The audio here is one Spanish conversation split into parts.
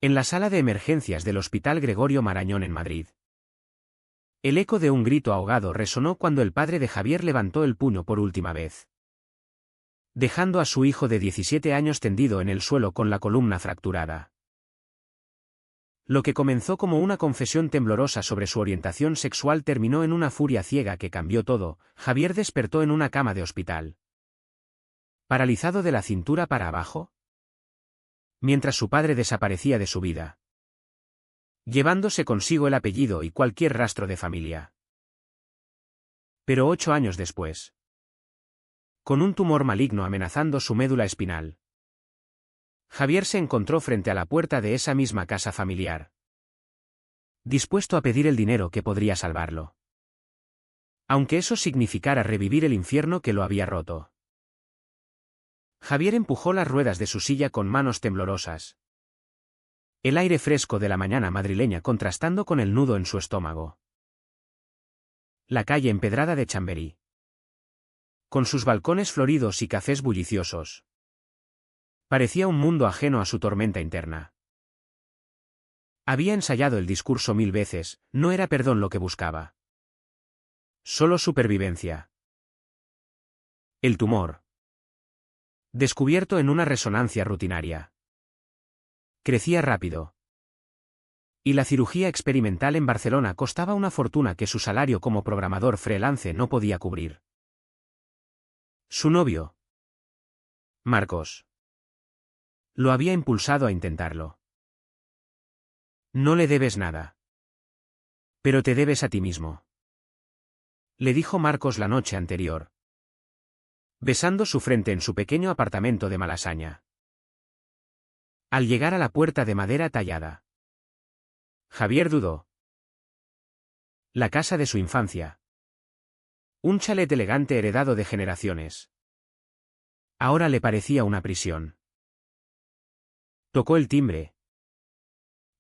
En la sala de emergencias del Hospital Gregorio Marañón en Madrid. El eco de un grito ahogado resonó cuando el padre de Javier levantó el puño por última vez, dejando a su hijo de 17 años tendido en el suelo con la columna fracturada. Lo que comenzó como una confesión temblorosa sobre su orientación sexual terminó en una furia ciega que cambió todo. Javier despertó en una cama de hospital, paralizado de la cintura para abajo, mientras su padre desaparecía de su vida, llevándose consigo el apellido y cualquier rastro de familia. Pero 8 años después, con un tumor maligno amenazando su médula espinal, Javier se encontró frente a la puerta de esa misma casa familiar, dispuesto a pedir el dinero que podría salvarlo, aunque eso significara revivir el infierno que lo había roto. Javier empujó las ruedas de su silla con manos temblorosas, el aire fresco de la mañana madrileña contrastando con el nudo en su estómago. La calle empedrada de Chamberí, con sus balcones floridos y cafés bulliciosos, parecía un mundo ajeno a su tormenta interna. Había ensayado el discurso 1000 veces, no era perdón lo que buscaba, solo supervivencia. El tumor, descubierto en una resonancia rutinaria, crecía rápido. Y la cirugía experimental en Barcelona costaba una fortuna que su salario como programador freelance no podía cubrir. Su novio, Marcos, lo había impulsado a intentarlo. No le debes nada, pero te debes a ti mismo, le dijo Marcos la noche anterior, besando su frente en su pequeño apartamento de Malasaña. Al llegar a la puerta de madera tallada, Javier dudó. La casa de su infancia, un chalet elegante heredado de generaciones, ahora le parecía una prisión. Tocó el timbre,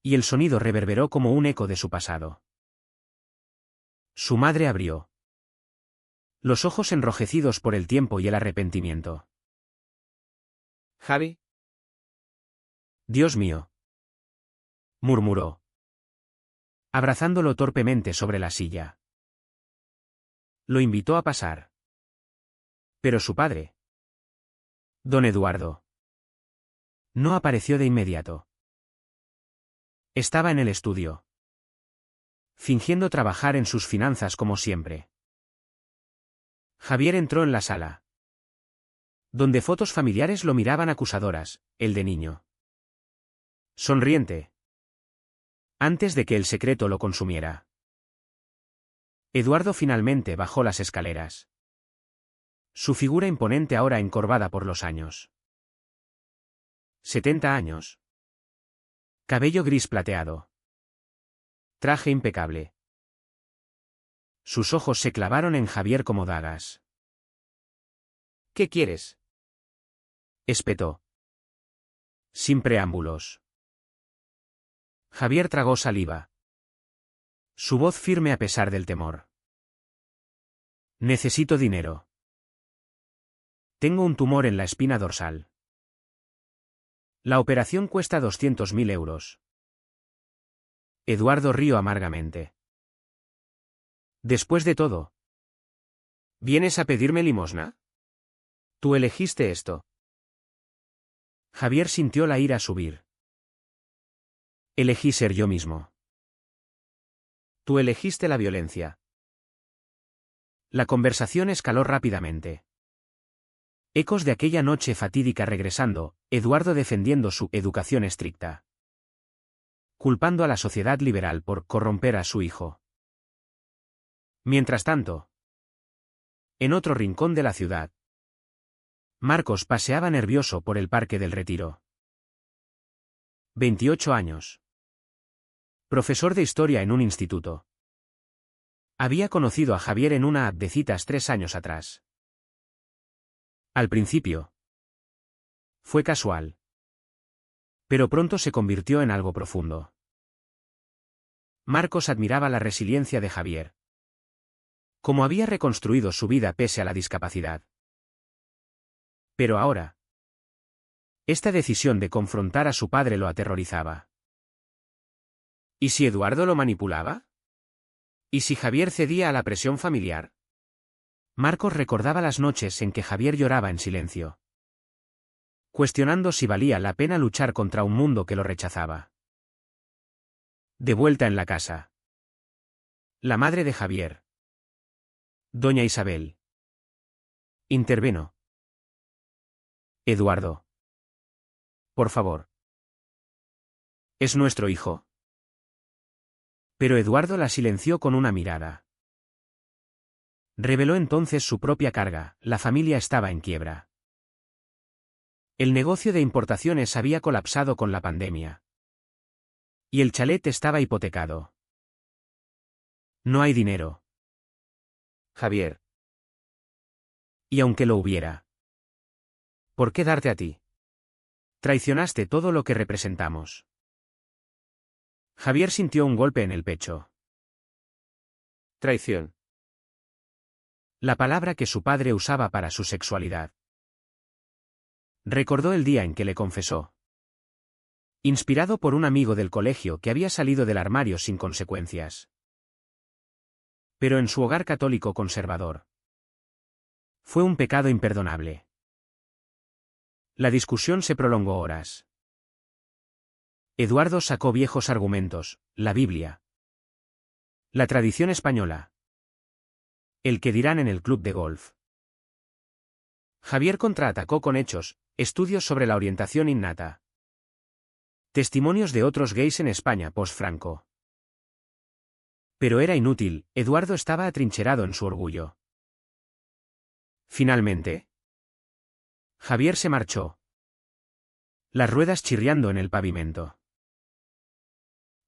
y el sonido reverberó como un eco de su pasado. Su madre abrió, los ojos enrojecidos por el tiempo y el arrepentimiento. ¿Javi? Dios mío, murmuró, abrazándolo torpemente sobre la silla. Lo invitó a pasar. Pero su padre, don Eduardo, no apareció de inmediato. Estaba en el estudio, fingiendo trabajar en sus finanzas como siempre. Javier entró en la sala, donde fotos familiares lo miraban acusadoras, el de niño, sonriente, antes de que el secreto lo consumiera. Eduardo finalmente bajó las escaleras, su figura imponente ahora encorvada por los años. 70 años. Cabello gris plateado. Traje impecable. Sus ojos se clavaron en Javier como dagas. ¿Qué quieres?, espetó, sin preámbulos. Javier tragó saliva, su voz firme a pesar del temor. Necesito dinero. Tengo un tumor en la espina dorsal. La operación cuesta 200.000 euros. Eduardo rió amargamente. Después de todo, ¿vienes a pedirme limosna? Tú elegiste esto. Javier sintió la ira subir. Elegí ser yo mismo. Tú elegiste la violencia. La conversación escaló rápidamente. Ecos de aquella noche fatídica regresando, Eduardo defendiendo su educación estricta, culpando a la sociedad liberal por corromper a su hijo. Mientras tanto, en otro rincón de la ciudad, Marcos paseaba nervioso por el Parque del Retiro. 28 años. Profesor de historia en un instituto. Había conocido a Javier en una app de citas 3 años atrás. Al principio, fue casual, pero pronto se convirtió en algo profundo. Marcos admiraba la resiliencia de Javier, cómo había reconstruido su vida pese a la discapacidad. Pero ahora, esta decisión de confrontar a su padre lo aterrorizaba. ¿Y si Eduardo lo manipulaba? ¿Y si Javier cedía a la presión familiar? Marcos recordaba las noches en que Javier lloraba en silencio, cuestionando si valía la pena luchar contra un mundo que lo rechazaba. De vuelta en la casa. La madre de Javier, doña Isabel, intervino. Eduardo. Por favor. Es nuestro hijo. Pero Eduardo la silenció con una mirada. Reveló entonces su propia carga: la familia estaba en quiebra. El negocio de importaciones había colapsado con la pandemia. Y el chalet estaba hipotecado. No hay dinero. Javier. Y aunque lo hubiera, ¿por qué darte a ti? Traicionaste todo lo que representamos. Javier sintió un golpe en el pecho. Traición. La palabra que su padre usaba para su sexualidad. Recordó el día en que le confesó. Inspirado por un amigo del colegio que había salido del armario sin consecuencias. Pero en su hogar católico conservador. Fue un pecado imperdonable. La discusión se prolongó horas. Eduardo sacó viejos argumentos: la Biblia, la tradición española, el que dirán en el club de golf. Javier contraatacó con hechos: estudios sobre la orientación innata, testimonios de otros gays en España post-Franco. Pero era inútil, Eduardo estaba atrincherado en su orgullo. Finalmente, Javier se marchó, las ruedas chirriando en el pavimento.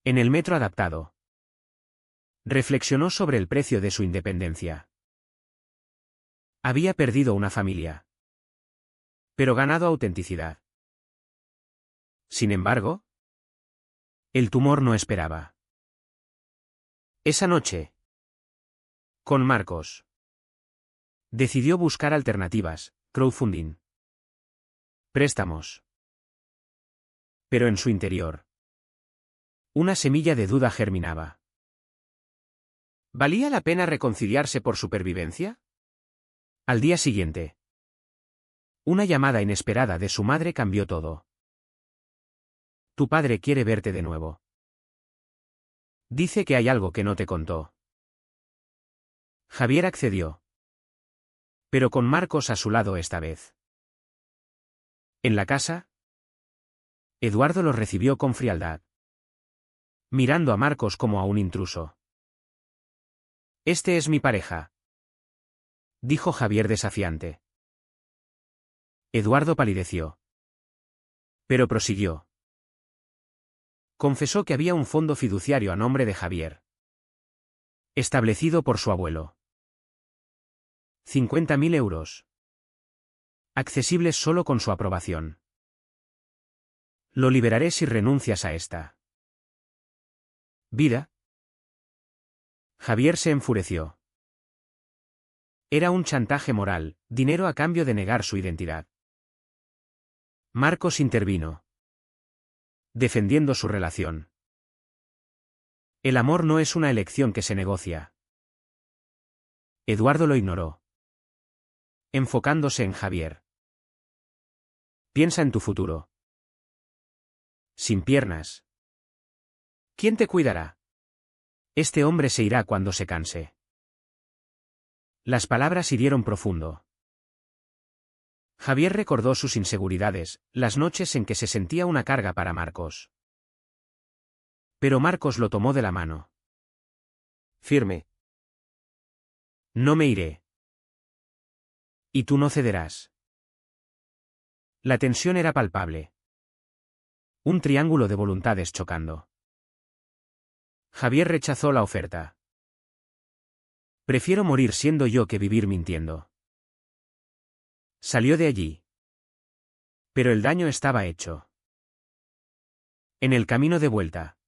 En el metro adaptado, reflexionó sobre el precio de su independencia. Había perdido una familia, pero ganado autenticidad. Sin embargo, el tumor no esperaba. Esa noche, con Marcos, decidió buscar alternativas: crowdfunding, préstamos. Pero en su interior, una semilla de duda germinaba. ¿Valía la pena reconciliarse por supervivencia? Al día siguiente, una llamada inesperada de su madre cambió todo. Tu padre quiere verte de nuevo. Dice que hay algo que no te contó. Javier accedió. Pero con Marcos a su lado esta vez. En la casa, Eduardo los recibió con frialdad, mirando a Marcos como a un intruso. Este es mi pareja, dijo Javier desafiante. Eduardo palideció. Pero prosiguió. Confesó que había un fondo fiduciario a nombre de Javier, establecido por su abuelo. 50.000 euros. Accesibles solo con su aprobación. Lo liberaré si renuncias a esta vida. Javier se enfureció. Era un chantaje moral, dinero a cambio de negar su identidad. Marcos intervino, defendiendo su relación. El amor no es una elección que se negocia. Eduardo lo ignoró, enfocándose en Javier. Piensa en tu futuro. Sin piernas, ¿quién te cuidará? Este hombre se irá cuando se canse. Las palabras hirieron profundo. Javier recordó sus inseguridades, las noches en que se sentía una carga para Marcos. Pero Marcos lo tomó de la mano. Firme. No me iré. Y tú no cederás. La tensión era palpable. Un triángulo de voluntades chocando. Javier rechazó la oferta. Prefiero morir siendo yo que vivir mintiendo. Salió de allí. Pero el daño estaba hecho. En el camino de vuelta,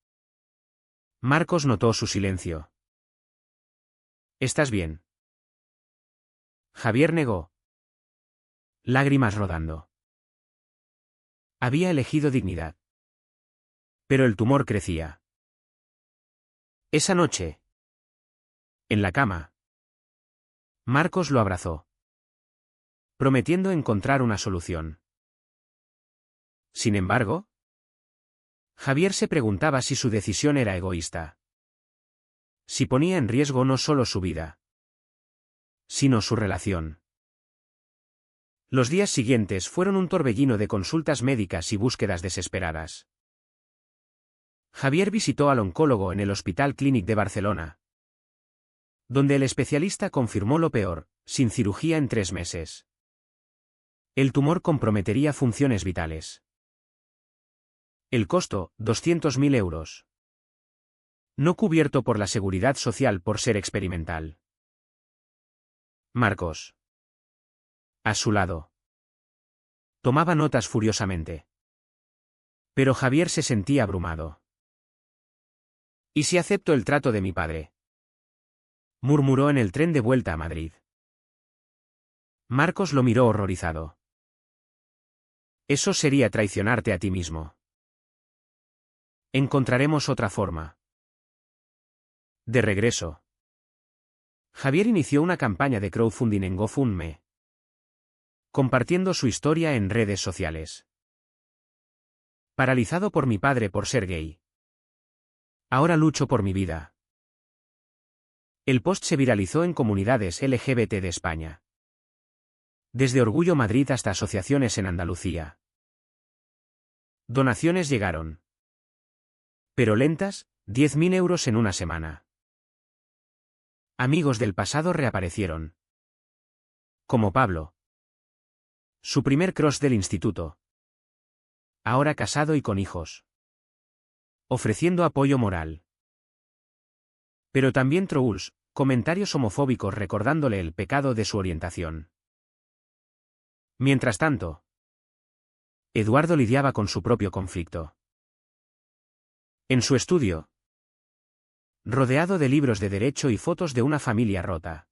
Marcos notó su silencio. ¿Estás bien? Javier negó. Lágrimas rodando. Había elegido dignidad. Pero el tumor crecía. Esa noche, en la cama, Marcos lo abrazó, prometiendo encontrar una solución. Sin embargo, Javier se preguntaba si su decisión era egoísta. Si ponía en riesgo no solo su vida, sino su relación. Los días siguientes fueron un torbellino de consultas médicas y búsquedas desesperadas. Javier visitó al oncólogo en el Hospital Clínic de Barcelona, donde el especialista confirmó lo peor, sin cirugía en 3 meses. El tumor comprometería funciones vitales. El costo, 200.000 euros. No cubierto por la Seguridad Social por ser experimental. Marcos, a su lado, tomaba notas furiosamente. Pero Javier se sentía abrumado. ¿Y si acepto el trato de mi padre?, murmuró en el tren de vuelta a Madrid. Marcos lo miró horrorizado. Eso sería traicionarte a ti mismo. Encontraremos otra forma. De regreso, Javier inició una campaña de crowdfunding en GoFundMe, compartiendo su historia en redes sociales. Paralizado por mi padre por ser gay. Ahora lucho por mi vida. El post se viralizó en comunidades LGBT de España. Desde Orgullo Madrid hasta asociaciones en Andalucía. Donaciones llegaron. Pero lentas, 10.000 euros en una semana. Amigos del pasado reaparecieron. Como Pablo. Su primer crush del instituto. Ahora casado y con hijos. Ofreciendo apoyo moral. Pero también trolls, comentarios homofóbicos recordándole el pecado de su orientación. Mientras tanto, Eduardo lidiaba con su propio conflicto. En su estudio, rodeado de libros de derecho y fotos de una familia rota,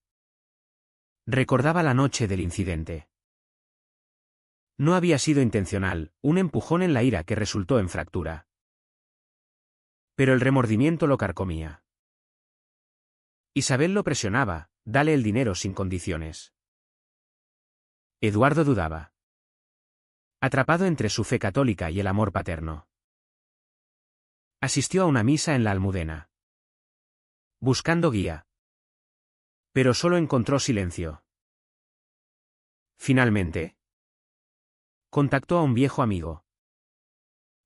recordaba la noche del incidente. No había sido intencional, un empujón en la ira que resultó en fractura. Pero el remordimiento lo carcomía. Isabel lo presionaba, dale el dinero sin condiciones. Eduardo dudaba. Atrapado entre su fe católica y el amor paterno. Asistió a una misa en la Almudena, buscando guía. Pero solo encontró silencio. Finalmente, contactó a un viejo amigo.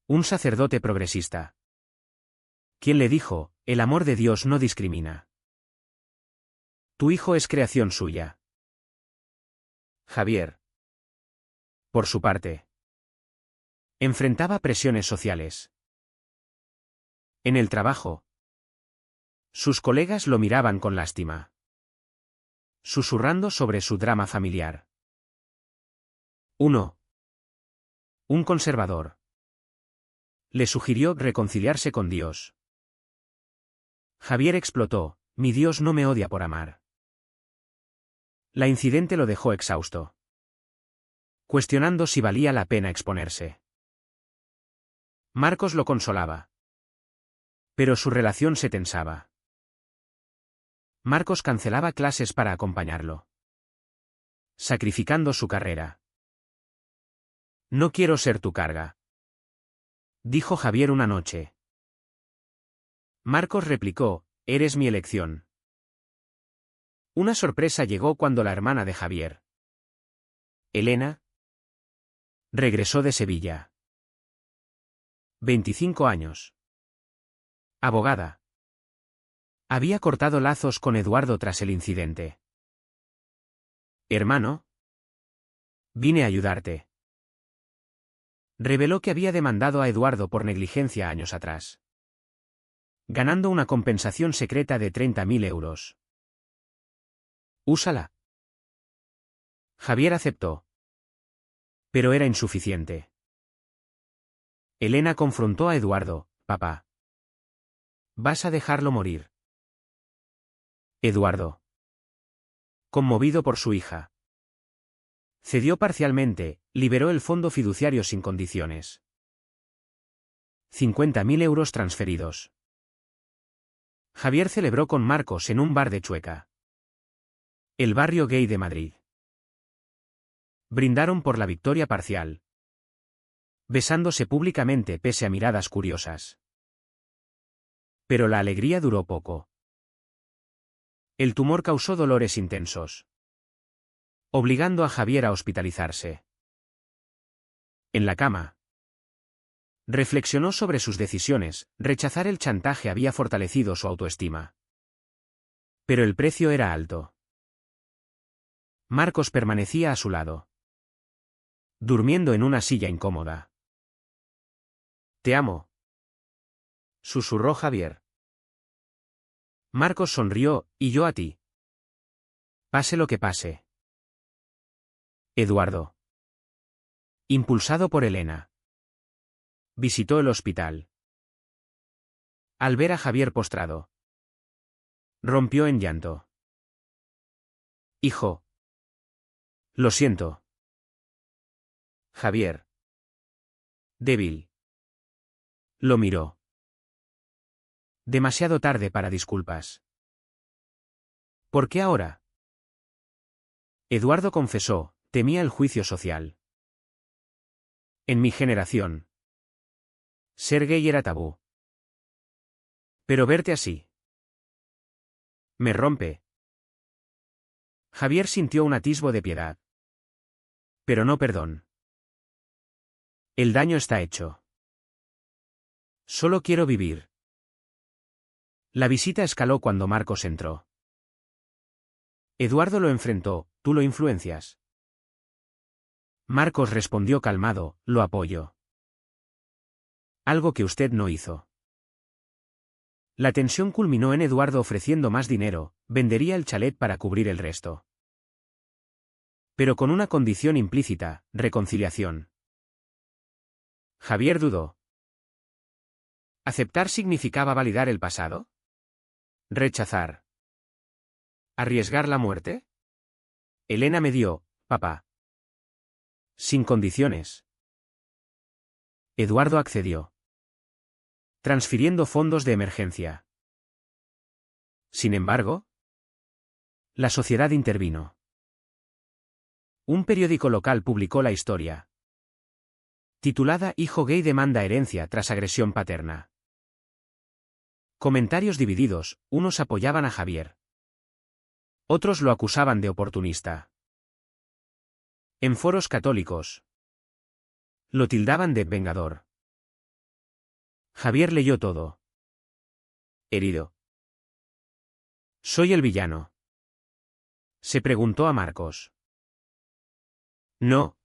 Un sacerdote progresista. Quien le dijo, el amor de Dios no discrimina. Tu hijo es creación suya. Javier, por su parte, enfrentaba presiones sociales. En el trabajo, sus colegas lo miraban con lástima, susurrando sobre su drama familiar. Un conservador, le sugirió reconciliarse con Dios. Javier explotó, mi Dios no me odia por amar. La incidente lo dejó exhausto, cuestionando si valía la pena exponerse. Marcos lo consolaba. Pero su relación se tensaba. Marcos cancelaba clases para acompañarlo, sacrificando su carrera. No quiero ser tu carga, dijo Javier una noche. Marcos replicó, eres mi elección. Una sorpresa llegó cuando la hermana de Javier, Elena, regresó de Sevilla. 25 años. Abogada. Había cortado lazos con Eduardo tras el incidente. Hermano, vine a ayudarte. Reveló que había demandado a Eduardo por negligencia años atrás, ganando una compensación secreta de 30.000 euros. Úsala. Javier aceptó. Pero era insuficiente. Elena confrontó a Eduardo, papá. ¿Vas a dejarlo morir? Eduardo, conmovido por su hija, cedió parcialmente, liberó el fondo fiduciario sin condiciones. 50.000 euros transferidos. Javier celebró con Marcos en un bar de Chueca, el barrio gay de Madrid. Brindaron por la victoria parcial, besándose públicamente pese a miradas curiosas. Pero la alegría duró poco. El tumor causó dolores intensos, obligando a Javier a hospitalizarse. En la cama, reflexionó sobre sus decisiones. Rechazar el chantaje había fortalecido su autoestima. Pero el precio era alto. Marcos permanecía a su lado, durmiendo en una silla incómoda. «Te amo», susurró Javier. Marcos sonrió, «y yo a ti. Pase lo que pase». Eduardo, impulsado por Elena, visitó el hospital. Al ver a Javier postrado, rompió en llanto. «Hijo. Lo siento». Javier, débil, lo miró. Demasiado tarde para disculpas. ¿Por qué ahora? Eduardo confesó, temía el juicio social. En mi generación, ser gay era tabú. Pero verte así me rompe. Javier sintió un atisbo de piedad. Pero no perdón. El daño está hecho. Solo quiero vivir. La visita escaló cuando Marcos entró. Eduardo lo enfrentó, «¿Tú lo influencias?». Marcos respondió calmado, «Lo apoyo». «Algo que usted no hizo». La tensión culminó en Eduardo ofreciendo más dinero, vendería el chalet para cubrir el resto. Pero con una condición implícita, reconciliación. Javier dudó. ¿Aceptar significaba validar el pasado? ¿Rechazar? ¿Arriesgar la muerte? Elena me dio, papá. Sin condiciones. Eduardo accedió, transfiriendo fondos de emergencia. Sin embargo, la sociedad intervino. Un periódico local publicó la historia, titulada «Hijo gay demanda herencia tras agresión paterna». Comentarios divididos, unos apoyaban a Javier. Otros lo acusaban de oportunista. En foros católicos, lo tildaban de vengador. Javier leyó todo. Herido. «¿Soy el villano?», se preguntó a Marcos. «No.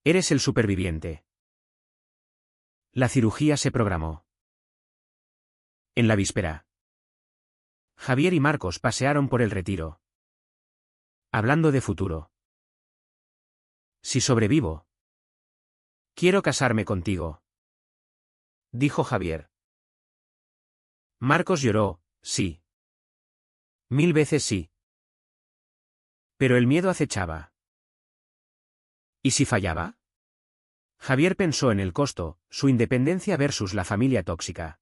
Eres el superviviente». La cirugía se programó. En la víspera, Javier y Marcos pasearon por el Retiro, hablando de futuro. «Si sobrevivo, quiero casarme contigo», dijo Javier. Marcos lloró, «Sí. 1000 veces sí». Pero el miedo acechaba. ¿Y si fallaba? Javier pensó en el costo, su independencia versus la familia tóxica.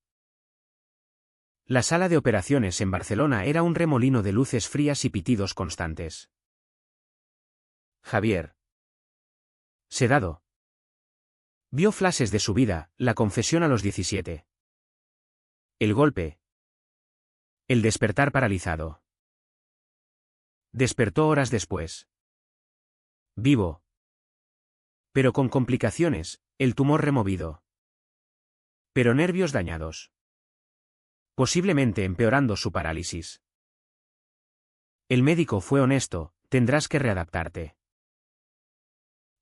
La sala de operaciones en Barcelona era un remolino de luces frías y pitidos constantes. Javier, sedado, vio flashes de su vida, la confesión a los 17. El golpe. El despertar paralizado. Despertó horas después. Vivo. Pero con complicaciones, el tumor removido. Pero nervios dañados. Posiblemente empeorando su parálisis. El médico fue honesto, tendrás que readaptarte.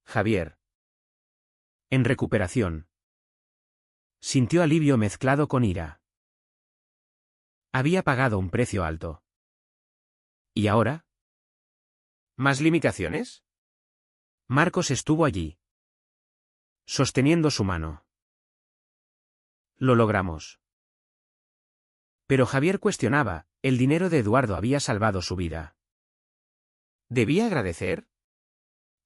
Javier, en recuperación, sintió alivio mezclado con ira. Había pagado un precio alto. ¿Y ahora? ¿Más limitaciones? Marcos estuvo allí, sosteniendo su mano. Lo logramos. Pero Javier cuestionaba, el dinero de Eduardo había salvado su vida. ¿Debía agradecer?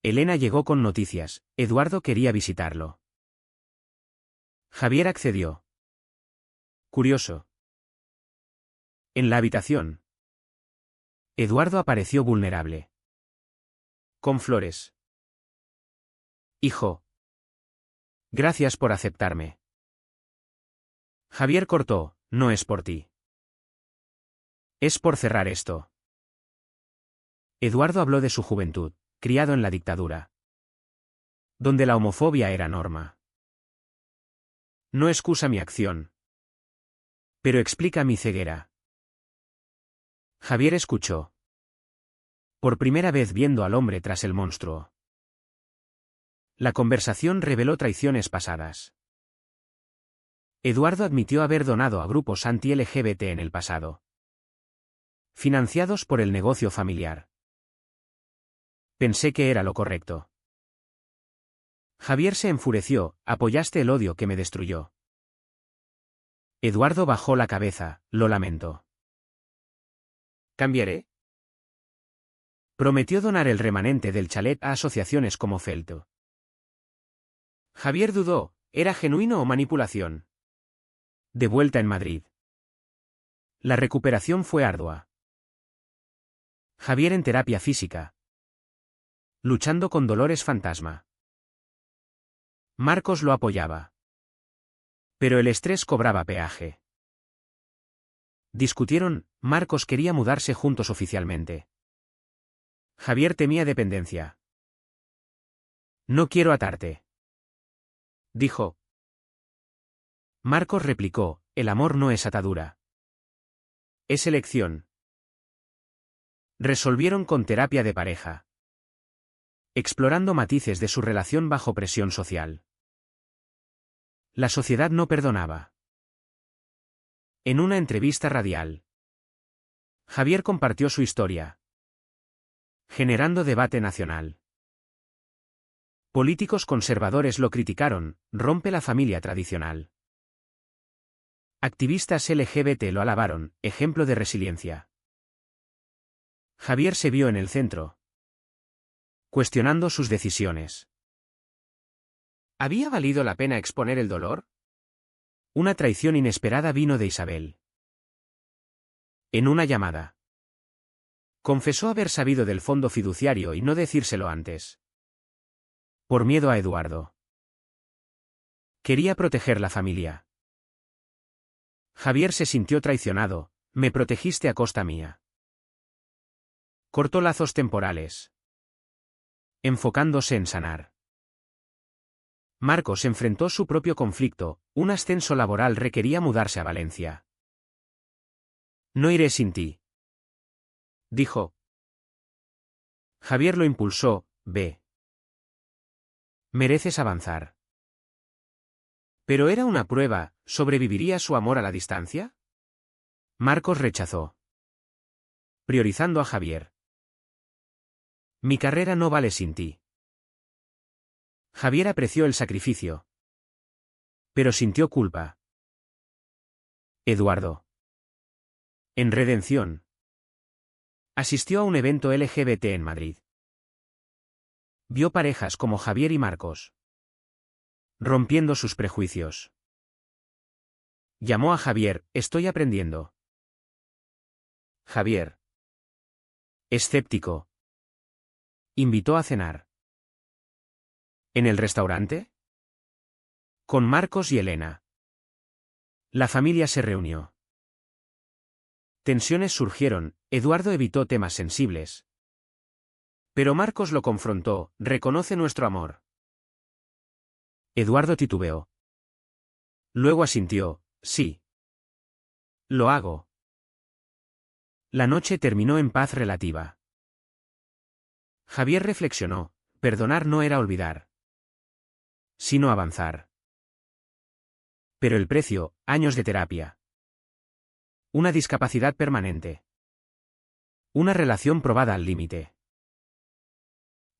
Elena llegó con noticias, Eduardo quería visitarlo. Javier accedió. Curioso. En la habitación. Eduardo apareció vulnerable. Con flores. Hijo. Gracias por aceptarme. Javier cortó, no es por ti. Es por cerrar esto. Eduardo habló de su juventud, criado en la dictadura, donde la homofobia era norma. No excusa mi acción, pero explica mi ceguera. Javier escuchó. Por primera vez viendo al hombre tras el monstruo. La conversación reveló traiciones pasadas. Eduardo admitió haber donado a grupos anti-LGBT en el pasado, financiados por el negocio familiar. Pensé que era lo correcto. Javier se enfureció, apoyaste el odio que me destruyó. Eduardo bajó la cabeza, lo lamentó. ¿Cambiaré? Prometió donar el remanente del chalet a asociaciones como Felto. Javier dudó, ¿era genuino o manipulación? De vuelta en Madrid. La recuperación fue ardua. Javier en terapia física. Luchando con dolores fantasma. Marcos lo apoyaba. Pero el estrés cobraba peaje. Discutieron, Marcos quería mudarse juntos oficialmente. Javier temía dependencia. No quiero atarte, dijo. Marcos replicó, el amor no es atadura. Es elección. Resolvieron con terapia de pareja, explorando matices de su relación bajo presión social. La sociedad no perdonaba. En una entrevista radial, Javier compartió su historia, generando debate nacional. Políticos conservadores lo criticaron, rompe la familia tradicional. Activistas LGBT lo alabaron, ejemplo de resiliencia. Javier se vio en el centro, cuestionando sus decisiones. ¿Había valido la pena exponer el dolor? Una traición inesperada vino de Isabel. En una llamada, confesó haber sabido del fondo fiduciario y no decírselo antes. Por miedo a Eduardo. Quería proteger la familia. Javier se sintió traicionado, me protegiste a costa mía. Cortó lazos temporales, enfocándose en sanar. Marcos enfrentó su propio conflicto, un ascenso laboral requería mudarse a Valencia. No iré sin ti, dijo. Javier lo impulsó, ve. Mereces avanzar. Pero era una prueba, ¿sobreviviría su amor a la distancia? Marcos rechazó, priorizando a Javier. Mi carrera no vale sin ti. Javier apreció el sacrificio, pero sintió culpa. Eduardo. En redención. Asistió a un evento LGBT en Madrid. Vio parejas como Javier y Marcos, rompiendo sus prejuicios. Llamó a Javier, estoy aprendiendo. Javier, escéptico, invitó a cenar. ¿En el restaurante? Con Marcos y Elena. La familia se reunió. Tensiones surgieron, Eduardo evitó temas sensibles. Pero Marcos lo confrontó, reconoce nuestro amor. Eduardo titubeó. Luego asintió, sí. Lo hago. La noche terminó en paz relativa. Javier reflexionó, perdonar no era olvidar, sino avanzar. Pero el precio, años de terapia. Una discapacidad permanente. Una relación probada al límite.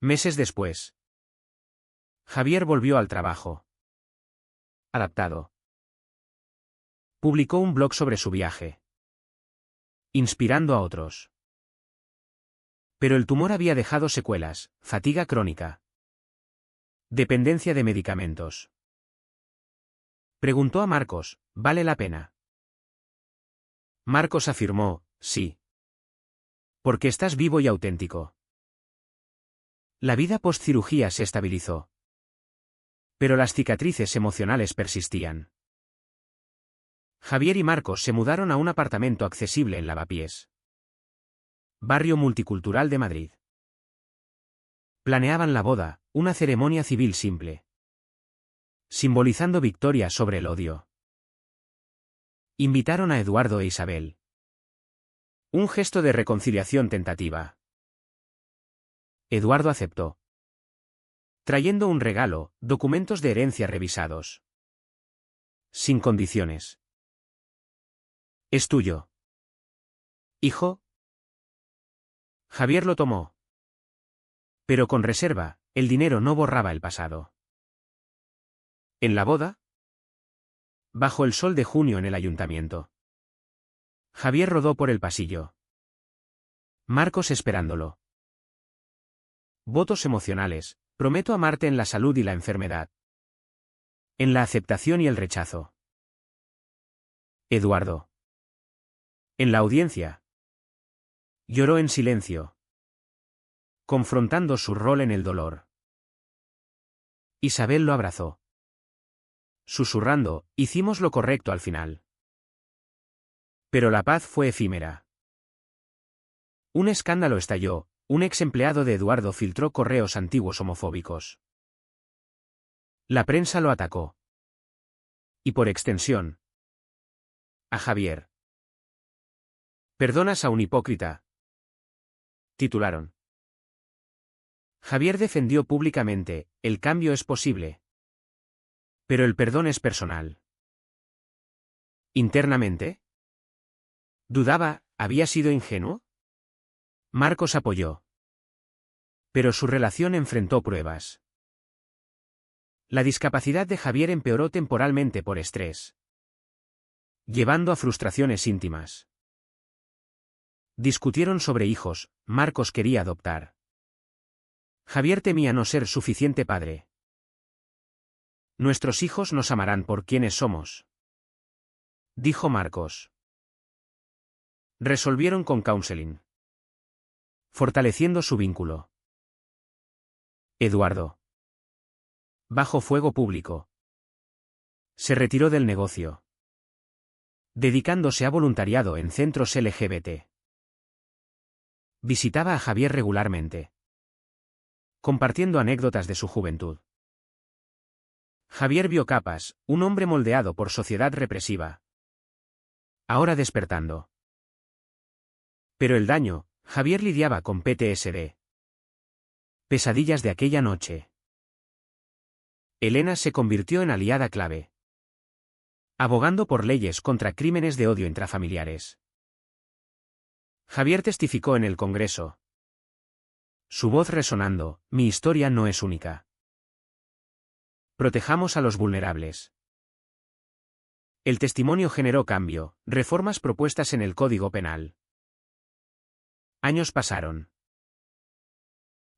Meses después, Javier volvió al trabajo. Adaptado. Publicó un blog sobre su viaje, inspirando a otros. Pero el tumor había dejado secuelas, fatiga crónica, dependencia de medicamentos. Preguntó a Marcos, ¿vale la pena? Marcos afirmó, sí. Porque estás vivo y auténtico. La vida post-cirugía se estabilizó. Pero las cicatrices emocionales persistían. Javier y Marcos se mudaron a un apartamento accesible en Lavapiés, barrio multicultural de Madrid. Planeaban la boda, una ceremonia civil simple, simbolizando victoria sobre el odio. Invitaron a Eduardo e Isabel. Un gesto de reconciliación tentativa. Eduardo aceptó, trayendo un regalo, documentos de herencia revisados. Sin condiciones. Es tuyo. Hijo. Javier lo tomó. Pero con reserva, el dinero no borraba el pasado. ¿En la boda? Bajo el sol de junio en el ayuntamiento. Javier rodó por el pasillo. Marcos esperándolo. Votos emocionales, prometo amarte en la salud y la enfermedad. En la aceptación y el rechazo. Eduardo. En la audiencia. Lloró en silencio, confrontando su rol en el dolor. Isabel lo abrazó. Susurrando, hicimos lo correcto al final. Pero la paz fue efímera. Un escándalo estalló, un ex empleado de Eduardo filtró correos antiguos homofóbicos. La prensa lo atacó. Y por extensión, a Javier. ¿Perdonas a un hipócrita?, titularon. Javier defendió públicamente, el cambio es posible. Pero el perdón es personal. Internamente, dudaba, ¿había sido ingenuo? Marcos apoyó. Pero su relación enfrentó pruebas. La discapacidad de Javier empeoró temporalmente por estrés, llevando a frustraciones íntimas. Discutieron sobre hijos, Marcos quería adoptar. Javier temía no ser suficiente padre. Nuestros hijos nos amarán por quienes somos, dijo Marcos. Resolvieron con counseling, fortaleciendo su vínculo. Eduardo. Bajo fuego público. Se retiró del negocio, dedicándose a voluntariado en centros LGBT. Visitaba a Javier regularmente, compartiendo anécdotas de su juventud. Javier vio capas, un hombre moldeado por sociedad represiva. Ahora despertando. Pero el daño, Javier lidiaba con PTSD. Pesadillas de aquella noche. Elena se convirtió en aliada clave, abogando por leyes contra crímenes de odio intrafamiliares. Javier testificó en el Congreso. Su voz resonando, mi historia no es única. Protejamos a los vulnerables. El testimonio generó cambio, reformas propuestas en el Código Penal. Años pasaron.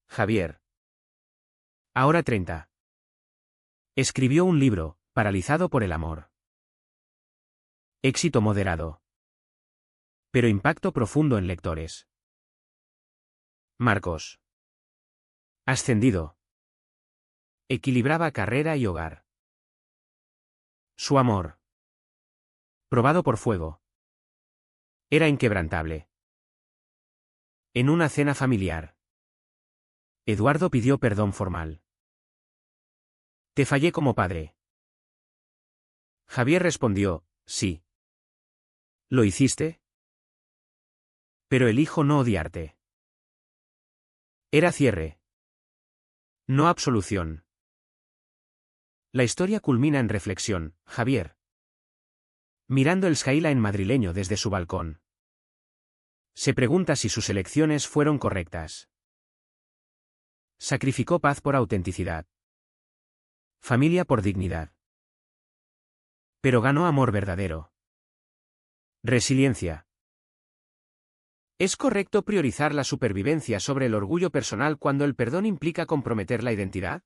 Javier. Ahora 30. Escribió un libro, Paralizado por el amor. Éxito moderado. Pero impacto profundo en lectores. Marcos. Ascendido. Equilibraba carrera y hogar. Su amor, probado por fuego, era inquebrantable. En una cena familiar, Eduardo pidió perdón formal. Te fallé como padre. Javier respondió, sí. ¿Lo hiciste? Pero elijo no odiarte. Era cierre, no absolución. La historia culmina en reflexión, Javier. Mirando el skyline madrileño desde su balcón. Se pregunta si sus elecciones fueron correctas. Sacrificó paz por autenticidad. Familia por dignidad. Pero ganó amor verdadero. Resiliencia. ¿Es correcto priorizar la supervivencia sobre el orgullo personal cuando el perdón implica comprometer la identidad?